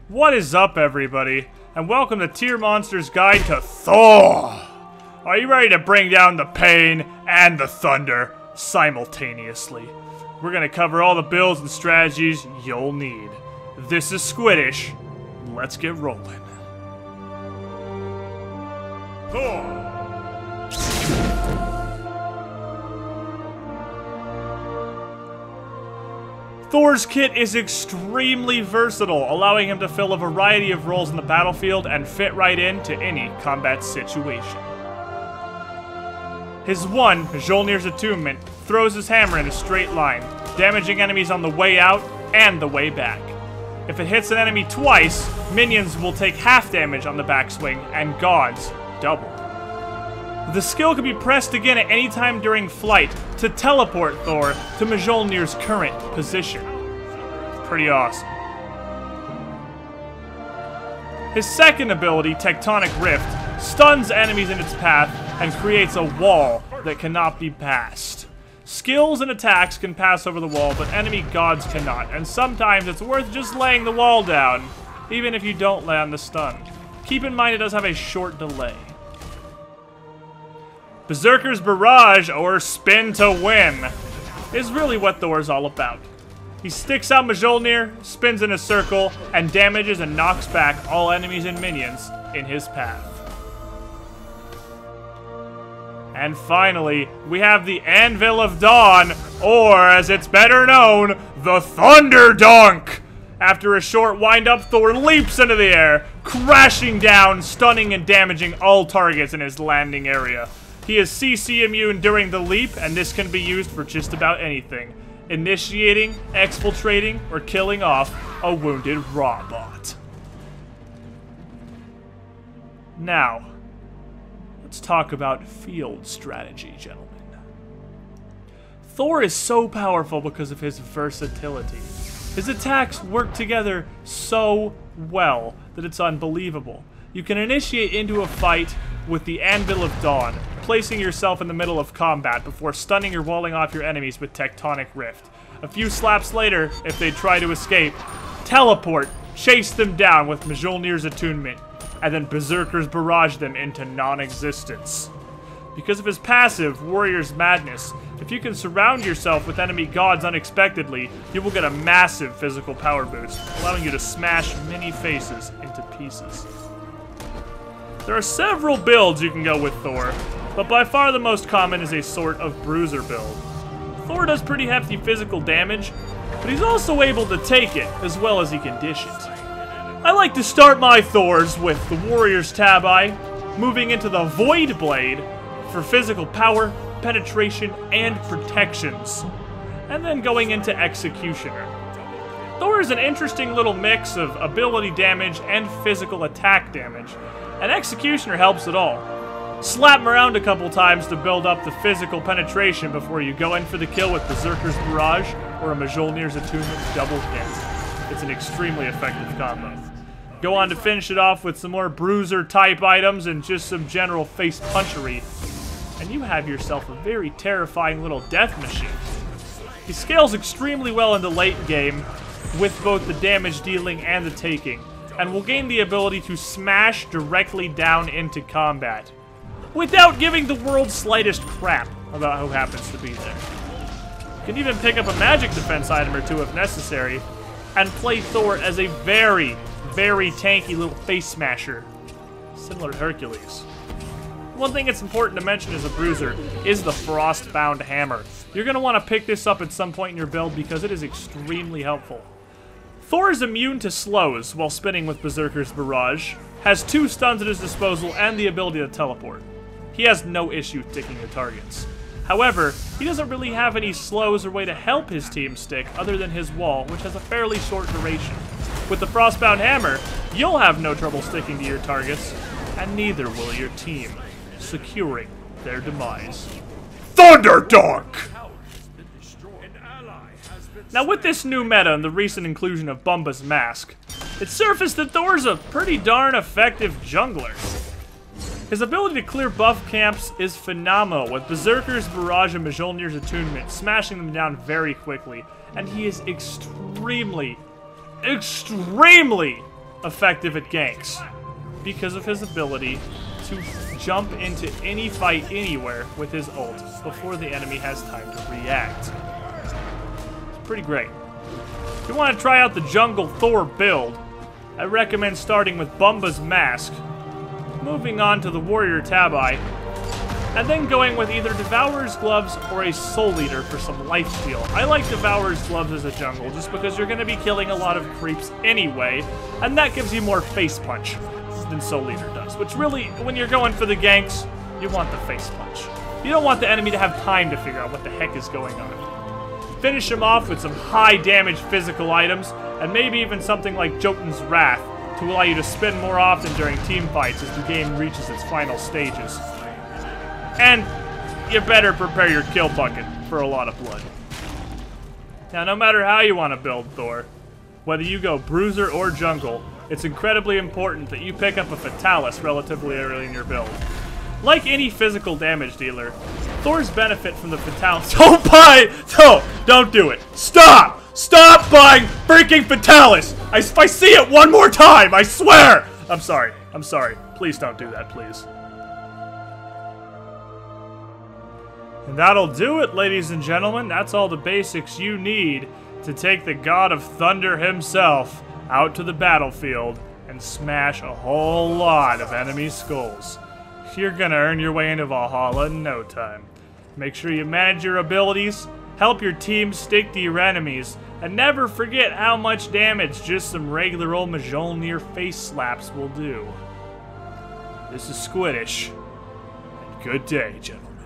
What is up, everybody, and welcome to TierMonster's Guide to Thor! Are you ready to bring down the pain and the thunder simultaneously? We're gonna cover all the builds and strategies you'll need. This is Squiddish. Let's get rolling. Thor! Thor's kit is extremely versatile, allowing him to fill a variety of roles in the battlefield and fit right into any combat situation. His one, Mjolnir's Attunement, throws his hammer in a straight line, damaging enemies on the way out and the way back. If it hits an enemy twice, minions will take half damage on the backswing, and gods double. The skill can be pressed again at any time during flight to teleport Thor to Mjolnir's current position. Pretty awesome. His second ability, Tectonic Rift, stuns enemies in its path and creates a wall that cannot be passed. Skills and attacks can pass over the wall, but enemy gods cannot, and sometimes it's worth just laying the wall down, even if you don't land the stun. Keep in mind it does have a short delay. Berserker's Barrage, or Spin to Win, is really what Thor's all about. He sticks out Mjolnir, spins in a circle, and damages and knocks back all enemies and minions in his path. And finally, we have the Anvil of Dawn, or as it's better known, the Thunder Dunk! After a short wind-up, Thor leaps into the air, crashing down, stunning and damaging all targets in his landing area. He is CC immune during the leap, and this can be used for just about anything. Initiating, exfiltrating, or killing off a wounded robot. Now, let's talk about field strategy, gentlemen. Thor is so powerful because of his versatility. His attacks work together so well that it's unbelievable. You can initiate into a fight with the Anvil of Dawn, placing yourself in the middle of combat before stunning or walling off your enemies with Tectonic Rift. A few slaps later, if they try to escape, teleport, chase them down with Mjolnir's Attunement, and then Berserker's Barrage them into non-existence. Because of his passive, Warrior's Madness, if you can surround yourself with enemy gods unexpectedly, you will get a massive physical power boost, allowing you to smash many faces into pieces. There are several builds you can go with Thor, but by far the most common is a sort of bruiser build. Thor does pretty hefty physical damage, but he's also able to take it as well as he can dish it. I like to start my Thors with the Warrior's Tabi, moving into the Void Blade for physical power, penetration, and protections, and then going into Executioner. Thor is an interesting little mix of ability damage and physical attack damage, and Executioner helps it all. Slap him around a couple times to build up the physical penetration before you go in for the kill with Berserker's Barrage or a Mjolnir's Attunement double hit. It's an extremely effective combo. Go on to finish it off with some more bruiser type items and just some general face punchery, and you have yourself a very terrifying little death machine. He scales extremely well in the late game with both the damage dealing and the taking, and will gain the ability to smash directly down into combat, without giving the world's slightest crap about who happens to be there. You can even pick up a magic defense item or two if necessary, and play Thor as a very, very tanky little face smasher, similar to Hercules. One thing it's important to mention as a bruiser is the Frostbound Hammer. You're going to want to pick this up at some point in your build because it is extremely helpful. Thor is immune to slows while spinning with Berserker's Barrage, has 2 stuns at his disposal, and the ability to teleport. He has no issue sticking to targets. However, he doesn't really have any slows or way to help his team stick other than his wall, which has a fairly short duration. With the Frostbound Hammer, you'll have no trouble sticking to your targets, and neither will your team, securing their demise. Thunder Dunk! Now with this new meta and the recent inclusion of Bumba's Mask, it surfaced that Thor's a pretty darn effective jungler. His ability to clear buff camps is phenomenal, with Berserker's Barrage and Mjolnir's Attunement smashing them down very quickly, and he is extremely effective at ganks because of his ability to jump into any fight anywhere with his ult before the enemy has time to react. It's pretty great. If you want to try out the Jungle Thor build, I recommend starting with Bumba's Mask, moving on to the Warrior Tabi, and then going with either Devourer's Gloves or a Soul Eater for some lifesteal. I like Devourer's Gloves as a jungle just because you're going to be killing a lot of creeps anyway, and that gives you more face punch than Soul Eater does, which really, when you're going for the ganks, you want the face punch. You don't want the enemy to have time to figure out what the heck is going on. Finish him off with some high damage physical items, and maybe even something like Jotun's Wrath to allow you to spin more often during team fights as the game reaches its final stages. And you better prepare your kill bucket for a lot of blood. Now, no matter how you want to build Thor, whether you go bruiser or jungle, it's incredibly important that you pick up a Fatalis relatively early in your build. Like any physical damage dealer, Thor's benefit from the Fatalis— Don't buy! No! Don't do it! Stop! Stop buying freaking Fatalis! If I see it one more time, I swear! I'm sorry. I'm sorry. Please don't do that, please. And that'll do it, ladies and gentlemen. That's all the basics you need to take the God of Thunder himself out to the battlefield and smash a whole lot of enemy skulls. You're gonna earn your way into Valhalla in no time. Make sure you manage your abilities, help your team stick to your enemies, and never forget how much damage just some regular old Mjolnir face slaps will do. This is Squiddish, and good day, gentlemen.